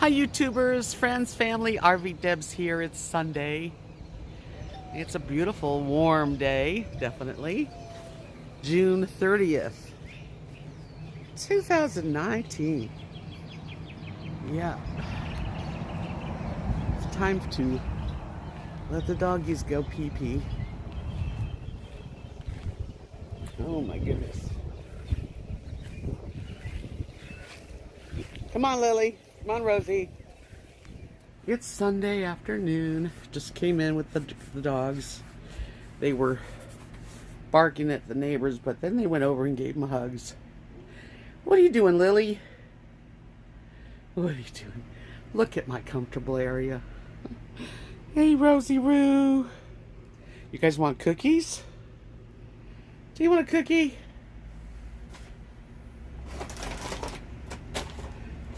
Hi YouTubers, friends, family, rvDebs here. It's Sunday. It's a beautiful, warm day, definitely. June 30th, 2019. Yeah. It's time to let the doggies go pee-pee. Oh my goodness. Come on, Lily. Come on, Rosie. It's Sunday afternoon. Just came in with the dogs. They were barking at the neighbors, but then they went over and gave them hugs. What are you doing, Lily? What are you doing? Look at my comfortable area. Hey, Rosie Roo. You guys want cookies? Do you want a cookie?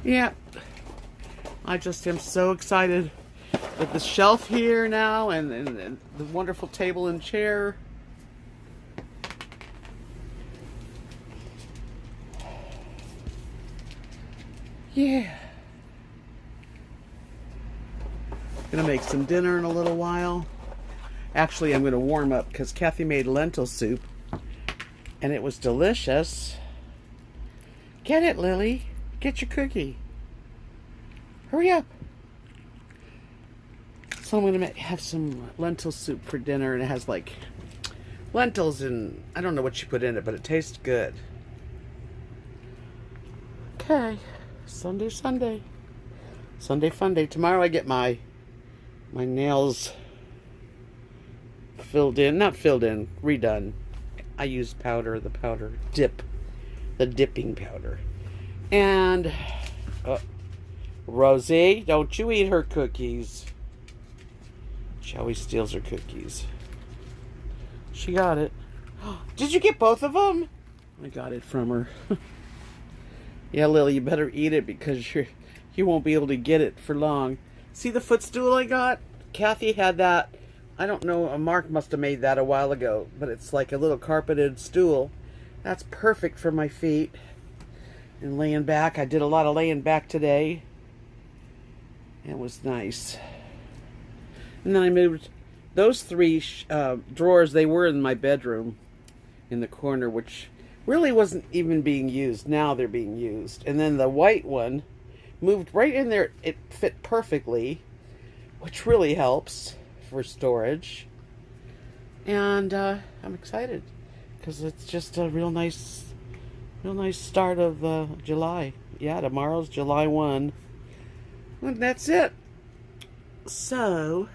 Yeah. I just am so excited with the shelf here now and the wonderful table and chair. Yeah. Gonna make some dinner in a little while. Actually, I'm gonna warm up because Kathy made lentil soup and it was delicious. Get it, Lily. Get your cookie. Hurry up. So I'm gonna have some lentil soup for dinner, and it has like lentils and I don't know what she put in it, but it tastes good. Okay, Sunday fun day. Tomorrow I get my nails redone. I use the dipping powder, and Rosie, don't you eat her cookies. She always steals her cookies. She got it. Did you get both of them? I got it from her. Yeah, Lily, you better eat it because you won't be able to get it for long. See the footstool I got? Kathy had that. I don't know, Mark must have made that a while ago, but it's like a little carpeted stool. That's perfect for my feet. And laying back. I did a lot of laying back today. It was nice. And then I moved those three drawers. They were in my bedroom in the corner, which really wasn't even being used. Now they're being used. And then the white one moved right in there. It fit perfectly, which really helps for storage. And I'm excited because it's just a real nice start of July. Yeah, tomorrow's July 1. And that's it. So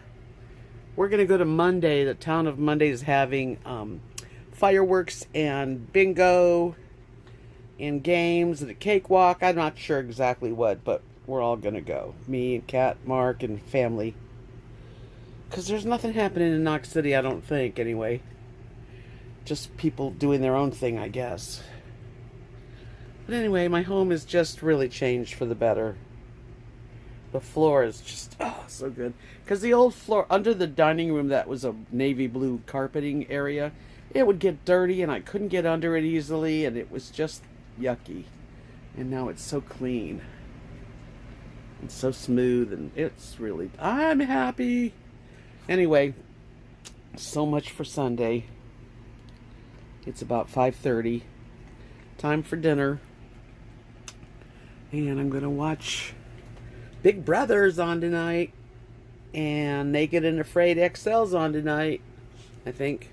we're gonna go to Monday. The town of Monday is having fireworks and bingo and games and a cakewalk. I'm not sure exactly what, but we're all gonna go. Me and Kat, Mark, and family. Because there's nothing happening in Knox City, I don't think, anyway. Just people doing their own thing, I guess. But anyway, my home is just really changed for the better. The floor is just, oh, so good. Because the old floor, under the dining room, that was a navy blue carpeting area, it would get dirty and I couldn't get under it easily and it was just yucky. And now it's so clean. It's so smooth and it's really, I'm happy. Anyway, so much for Sunday. It's about 5:30. Time for dinner. And I'm going to watch Big Brother's on tonight. And Naked and Afraid XL's on tonight, I think.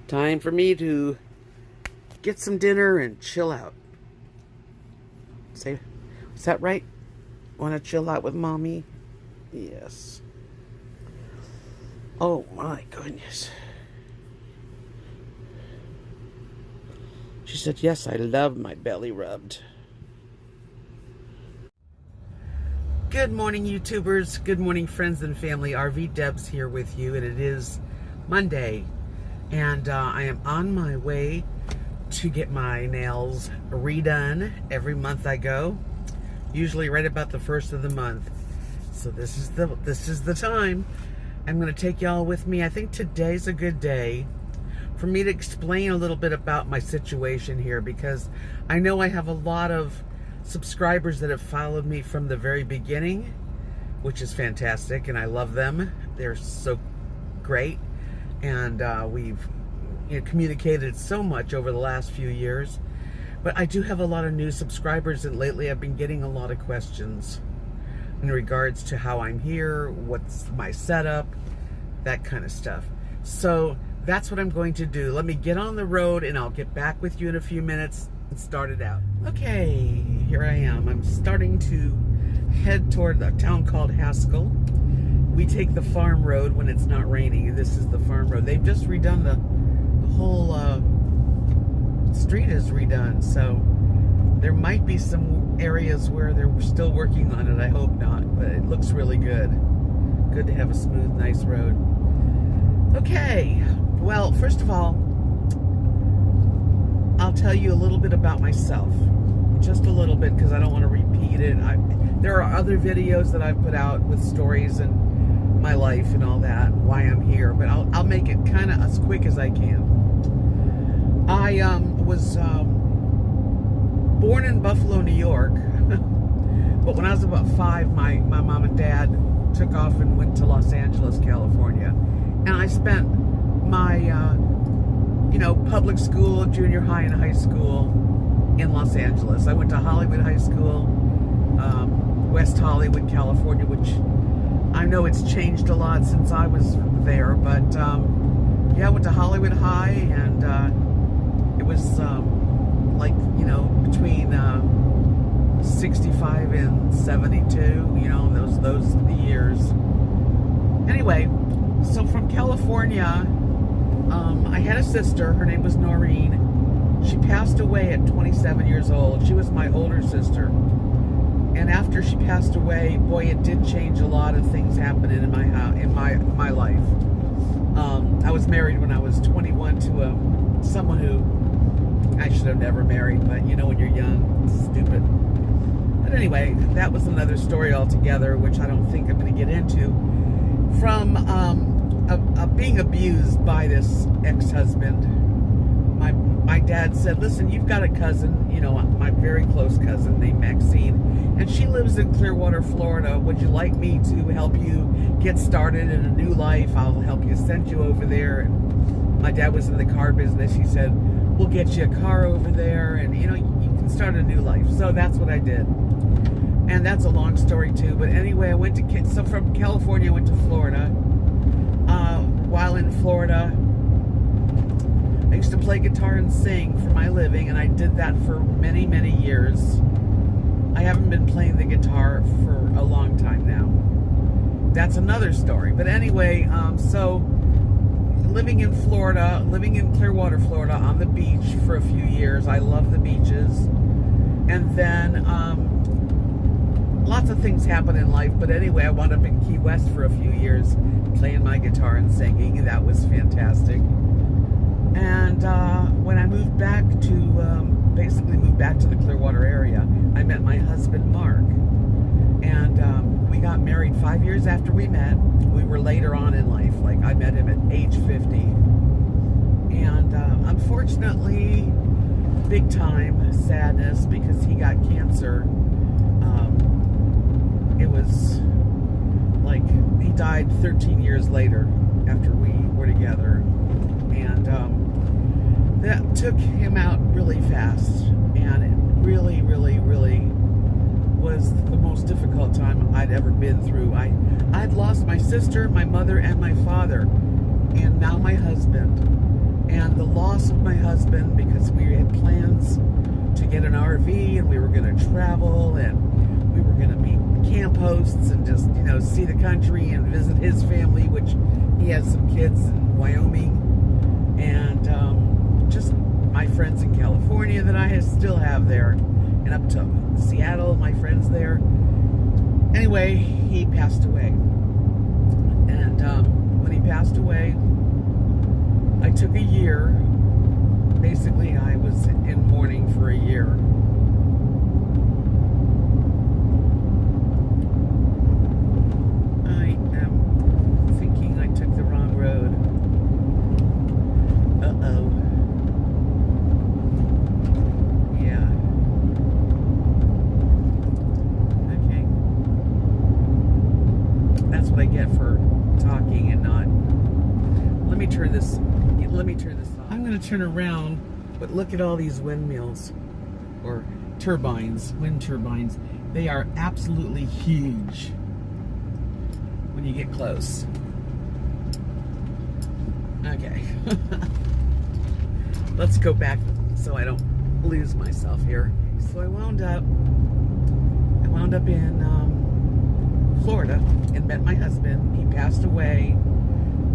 Time for me to get some dinner and chill out. Say, is that right? Want to chill out with mommy? Yes. Oh my goodness. She said, yes, I love my belly rubbed. Good morning, YouTubers. Good morning, friends and family. rvDebs here with you, and it is Monday. And I am on my way to get my nails redone. Every month I go, usually right about the first of the month. So this is the time. I'm going to take y'all with me. I think today's a good day for me to explain a little bit about my situation here, because I know I have a lot of subscribers that have followed me from the very beginning, which is fantastic, and I love them. They're so great, and we've communicated so much over the last few years. But I do have a lot of new subscribers, and lately I've been getting a lot of questions in regards to how I'm here, what's my setup, that kind of stuff. So that's what I'm going to do. Let me get on the road, and I'll get back with you in a few minutes and start it out. Okay, here I am. I'm starting to head toward a town called Haskell. We take the farm road when it's not raining, and this is the farm road. They've just redone the whole street is redone, so there might be some areas where they're still working on it. I hope not, but it looks really good. Good to have a smooth, nice road. Okay, well, first of all, I'll tell you a little bit about myself. Just a little bit, because I don't want to repeat it. There are other videos that I've put out with stories and my life and all that, why I'm here, but I'll make it kind of as quick as I can. I was born in Buffalo, New York, but when I was about 5, my mom and dad took off and went to Los Angeles, California, and I spent my public school, junior high, and high school in Los Angeles. I went to Hollywood High School, West Hollywood, California, which I know it's changed a lot since I was there, but yeah, I went to Hollywood High, and it was between 65 and 72, those are the years. Anyway, so from California, I had a sister. Her name was Noreen. She passed away at 27 years old. She was my older sister. And after she passed away, boy, it did change a lot of things happening in my life. I was married when I was 21 to someone who I should have never married, but when you're young, it's stupid. But anyway, that was another story altogether, which I don't think I'm going to get into. From being abused by this ex-husband, my dad said, listen, you've got a cousin, my very close cousin named Maxine, and she lives in Clearwater, Florida. Would you like me to help you get started in a new life? I'll help you, send you over there. And my dad was in the car business. He said, we'll get you a car over there, and you can start a new life. So that's what I did. And that's a long story too. But anyway, so from California, I went to Florida. While in Florida, I used to play guitar and sing for my living, and I did that for many, many years. I haven't been playing the guitar for a long time now. That's another story. But anyway, so living in Florida, living in Clearwater, Florida, on the beach for a few years. I love the beaches. And then lots of things happen in life. But anyway, I wound up in Key West for a few years playing my guitar and singing. And that was fantastic. And when I moved back to the Clearwater area, I met my husband, Mark. And we got married 5 years after we met. We were later on in life. Like, I met him at age 50. And unfortunately, big time sadness, because he got cancer. It was like he died 13 years later after we were together. And that took him out really fast. And it really, really, really was the most difficult time I'd ever been through. I'd lost my sister, my mother, and my father, and now my husband. And the loss of my husband, because we had plans to get an RV, and we were going to travel, and we were going to be camp hosts, and just see the country and visit his family, which he has some kids in Wyoming, and just my friends in California that I still have there, and up to Seattle, my friends there. Anyway, he passed away. And when he passed away, I took a year. Basically, I was in mourning for a year. I am thinking I took the wrong road. Uh-oh. what I get for talking and not. Let me turn this off. I'm going to turn around, but look at all these windmills or turbines, wind turbines. They are absolutely huge when you get close. Okay. Let's go back so I don't lose myself here. So I wound up in Florida and met my husband. He passed away.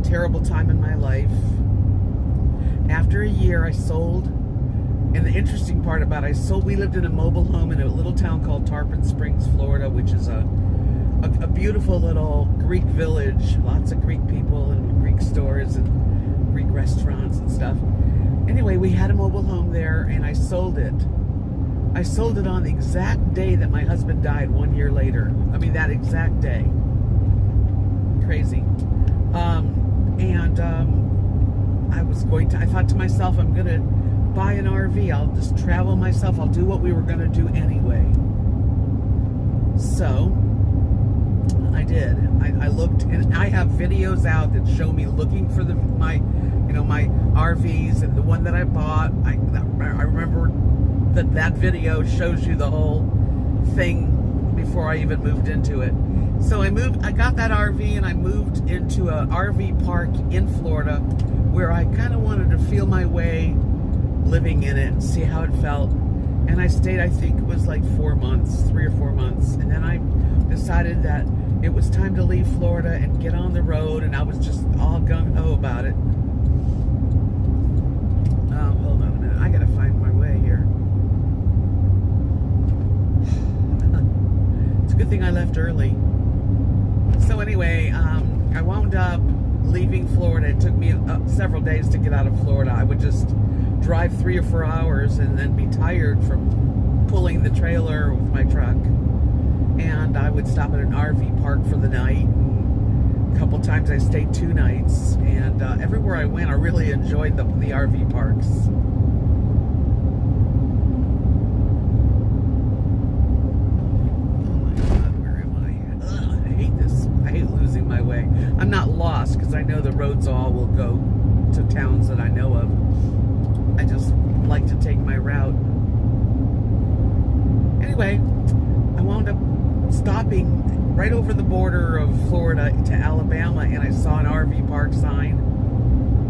Terrible time in my life. After a year, I sold. And the interesting part about it, we lived in a mobile home in a little town called Tarpon Springs, Florida, which is a beautiful little Greek village. Lots of Greek people and Greek stores and Greek restaurants and stuff. Anyway, we had a mobile home there, and I sold it. I sold it on the exact day that my husband died 1 year later. I mean, that exact day. Crazy. I thought to myself, I'm going to buy an RV. I'll just travel myself. I'll do what we were going to do anyway. So, I did. I looked, and I have videos out that show me looking for my RVs, and the one that I bought, I remember that video shows you the whole thing before I even moved into it. So I got that RV, and I moved into a RV park in Florida where I kind of wanted to feel my way living in it and see how it felt. And I stayed, I think it was like 4 months, 3 or 4 months. And then I decided that it was time to leave Florida and get on the road, and I was just all gung-ho about it. Hold on a minute. I gotta find my way here. It's a good thing I left early. So anyway, I wound up leaving Florida. It took me several days to get out of Florida. I would just drive 3 or 4 hours and then be tired from pulling the trailer with my truck. And I would stop at an RV park for the night. A couple times I stayed 2 nights. And everywhere I went, I really enjoyed the RV parks. I'm not lost because I know the roads all will go to towns that I know of. I just like to take my route. Anyway, I wound up stopping right over the border of Florida to Alabama, and I saw an RV park sign,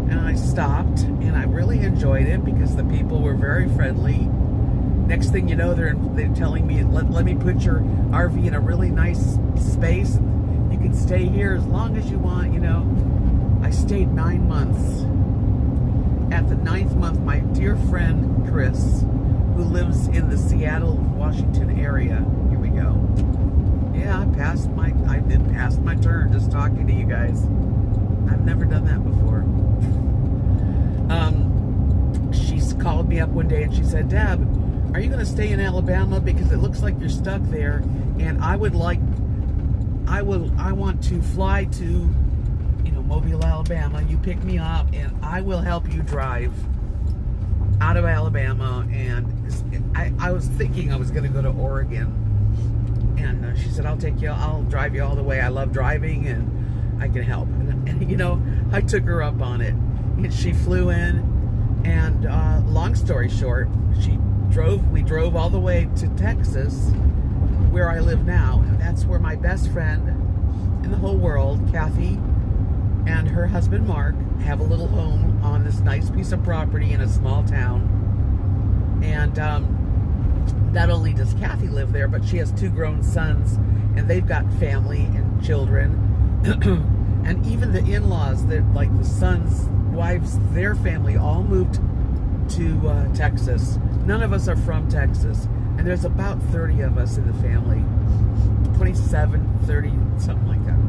and I stopped, and I really enjoyed it because the people were very friendly. Next thing you know, they're telling me, let me put your RV in a really nice space. You can stay here as long as you want, I stayed 9 months. At the 9th month, my dear friend Chris, who lives in the Seattle, Washington area, here we go. Yeah, I did pass my turn just talking to you guys. I've never done that before. She's called me up one day and she said, Deb, are you going to stay in Alabama? Because it looks like you're stuck there, and I want to fly to, Mobile, Alabama. You pick me up, and I will help you drive out of Alabama. And I was thinking I was going to go to Oregon, and she said, I'll drive you all the way. I love driving, and I can help. And I took her up on it, and she flew in. And long story short, we drove all the way to Texas, where I live now, and that's where my best friend in the whole world, Kathy, and her husband Mark have a little home on this nice piece of property in a small town. And not only does Kathy live there, but she has 2 grown sons, and they've got family and children. And even the in-laws, like the sons, wives, their family all moved to Texas. None of us are from Texas. And there's about 30 of us in the family. 27, 30, something like that.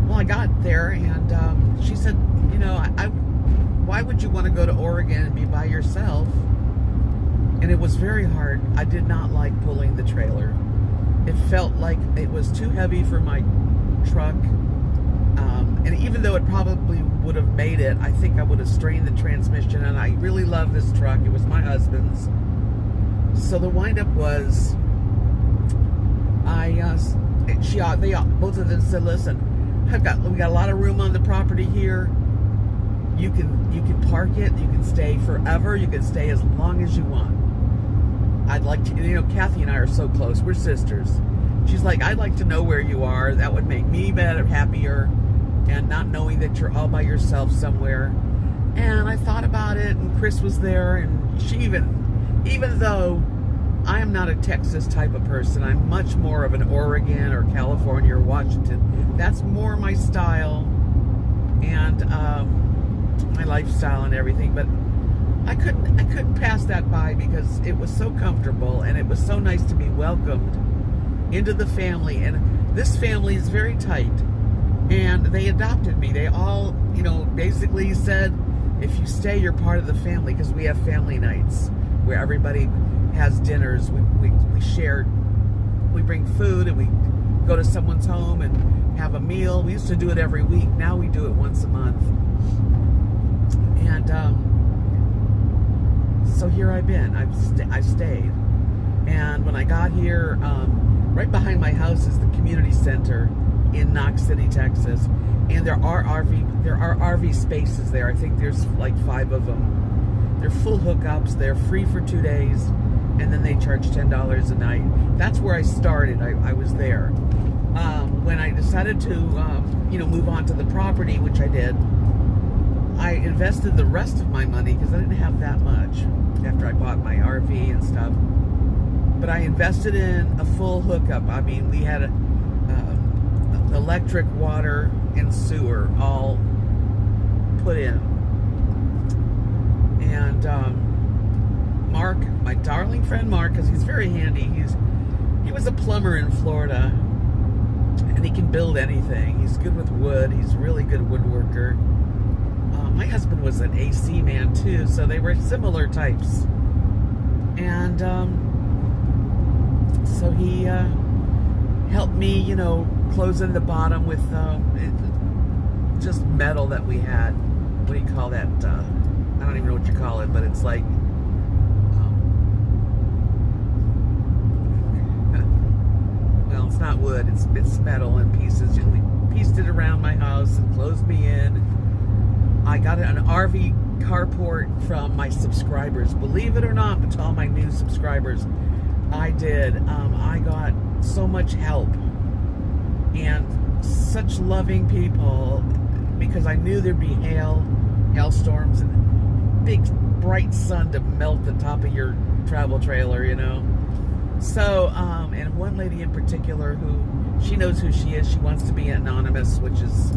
Well, I got there, and she said, why would you want to go to Oregon and be by yourself? And it was very hard. I did not like pulling the trailer. It felt like it was too heavy for my truck. And even though it probably would have made it, I think I would have strained the transmission. And I really love this truck. It was my husband's. So the windup was, I both of them said, listen, we got a lot of room on the property here. You can park it. You can stay forever. You can stay as long as you want. I'd like to, Kathy and I are so close. We're sisters. She's like, I'd like to know where you are. That would make me better, happier, and not knowing that you're all by yourself somewhere. And I thought about it, and Chris was there, and she even though I am not a Texas type of person, I'm much more of an Oregon or California or Washington. That's more my style and my lifestyle and everything. But I couldn't pass that by because it was so comfortable and it was so nice to be welcomed into the family. And this family is very tight, and they adopted me. They all, basically said, if you stay, you're part of the family, because we have family nights where everybody has dinners. We share, we bring food, and we go to someone's home and have a meal. We used to do it every week. Now we do it once a month. And so here I've been. I've stayed. And when I got here, right behind my house is the community center in Knox City, Texas. And there are RV spaces there. I think there's like 5 of them. They're full hookups. They're free for 2 days, and then they charge $10 a night. That's where I started. I was there. When I decided to, move on to the property, which I did, I invested the rest of my money because I didn't have that much after I bought my RV and stuff. But I invested in a full hookup. I mean, we had electric, water, and sewer all put in. And Mark, my darling friend Mark, because he's very handy. He was a plumber in Florida, and he can build anything. He's good with wood. He's a really good woodworker. My husband was an AC man too, so they were similar types. And so he helped me, close in the bottom with just metal that we had. What do you call that? I don't even know what you call it, but it's like well, it's not wood. It's metal in pieces. We pieced it around my house and closed me in. I got an RV carport from my subscribers. Believe it or not, but to all my new subscribers, I did. I got so much help and such loving people, because I knew there'd be hailstorms, and big bright sun to melt the top of your travel trailer, So, and one lady in particular she knows who she is. She wants to be anonymous, which is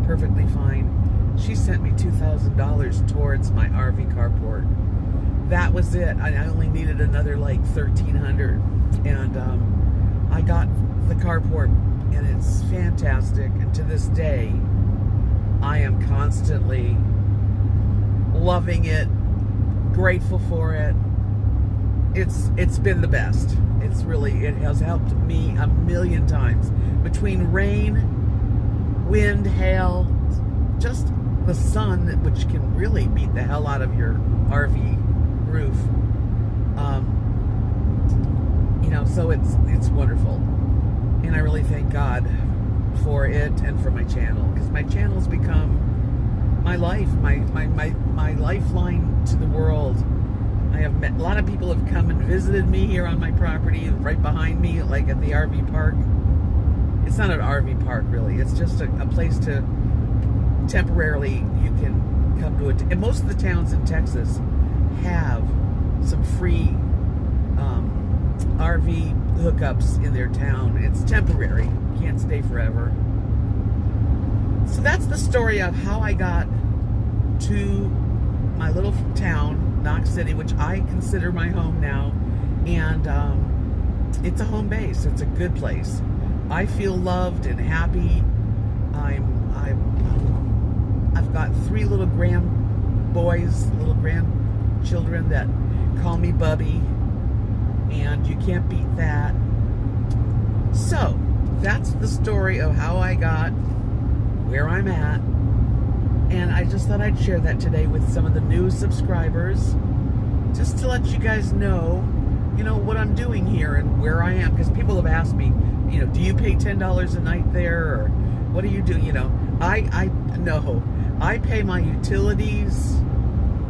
perfectly fine. She sent me $2,000 towards my RV carport. That was it. I only needed another like $1,300, and I got the carport, and it's fantastic. And to this day, I am constantly loving it, grateful for it. It's been the best. It has helped me a million times. Between rain, wind, hail, just the sun, which can really beat the hell out of your RV roof. So it's wonderful. And I really thank God for it and for my channel, because my channel's become my life, my lifeline to the world. I have met a lot of people have come and visited me here on my property, right behind me, like at the RV park. It's not an RV park, really. It's just a place to temporarily, you can come to it. And most of the towns in Texas have some free RV hookups in their town. It's temporary. You can't stay forever. So that's the story of how I got to my little town, Knox City, which I consider my home now. And it's a home base. It's a good place. I feel loved and happy. I've got 3 little grandchildren that call me Bubby, and you can't beat that. So that's the story of how I got where I'm at, and I just thought I'd share that today with some of the new subscribers, just to let you guys know you know, what I'm doing here and where I am, because people have asked me, you know, do you pay $10 a night there, or what do you do? You know, no, I pay my utilities.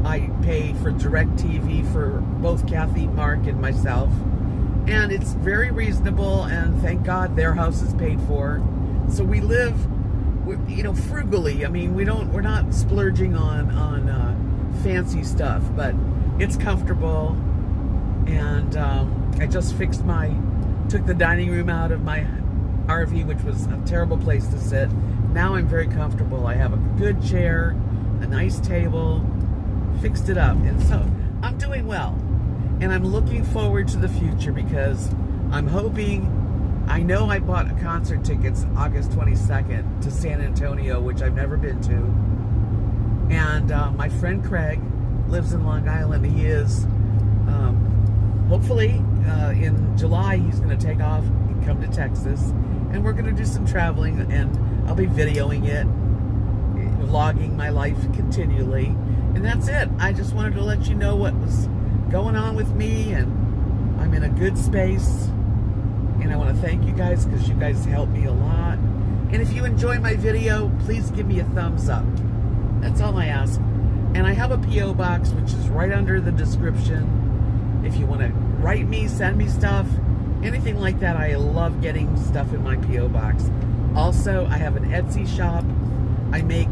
I pay for DirecTV for both Kathy, Mark, and myself, and it's very reasonable. And thank God their house is paid for, so we live, you know, frugally. I mean, we're not splurging on fancy stuff, but it's comfortable. And I just took the dining room out of my RV, which was a terrible place to sit. Now I'm very comfortable. I have a good chair, a nice table, fixed it up, and so I'm doing well. And I'm looking forward to the future, because I'm hoping, I know I bought concert tickets August 22nd to San Antonio, which I've never been to. And my friend Craig lives in Long Island. He is, hopefully, in July, he's going to take off and come to Texas. And we're going to do some traveling, and I'll be videoing it, vlogging my life continually. And that's it. I just wanted to let you know what was going on with me, and I'm in a good space. And I want to thank you guys, because you guys help me a lot. And if you enjoy my video, please give me a thumbs up. That's all I ask. And I have a P.O. box, which is right under the description. If you want to write me, send me stuff, anything like that, I love getting stuff in my P.O. box. Also, I have an Etsy shop. I make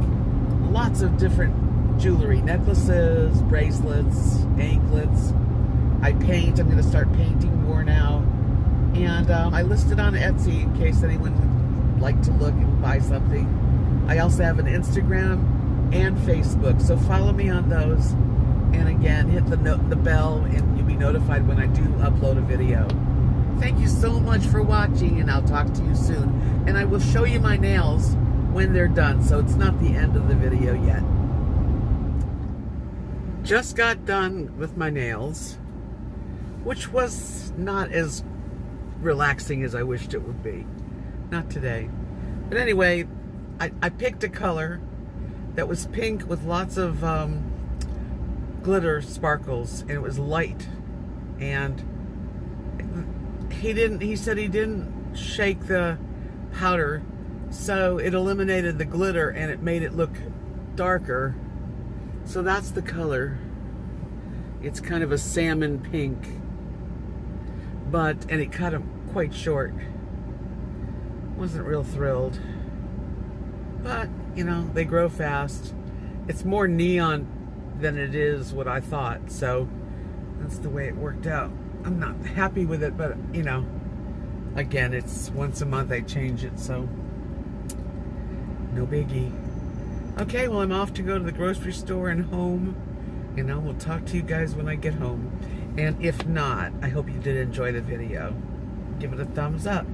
lots of different jewelry, necklaces, bracelets, anklets. I paint. I'm going to start painting more now. And I list it on Etsy in case anyone would like to look and buy something. I also have an Instagram and Facebook, so follow me on those. And again, hit the bell, and you'll be notified when I do upload a video. Thank you so much for watching, and I'll talk to you soon. And I will show you my nails when they're done, so it's not the end of the video yet. Just got done with my nails, which was not as relaxing as I wished it would be. Not today. But anyway, I picked a color that was pink with lots of glitter sparkles, and it was light. And he said he didn't shake the powder, so it eliminated the glitter and it made it look darker. So that's the color. It's kind of a salmon pink, and it cut him quite short. Wasn't real thrilled, but you know, they grow fast. It's more neon than it is what I thought, so that's the way it worked out. I'm not happy with it, but you know, again, it's once a month I change it, so no biggie. Okay, well, I'm off to go to the grocery store and home, and I will talk to you guys when I get home. And if not, I hope you did enjoy the video. Give it a thumbs up.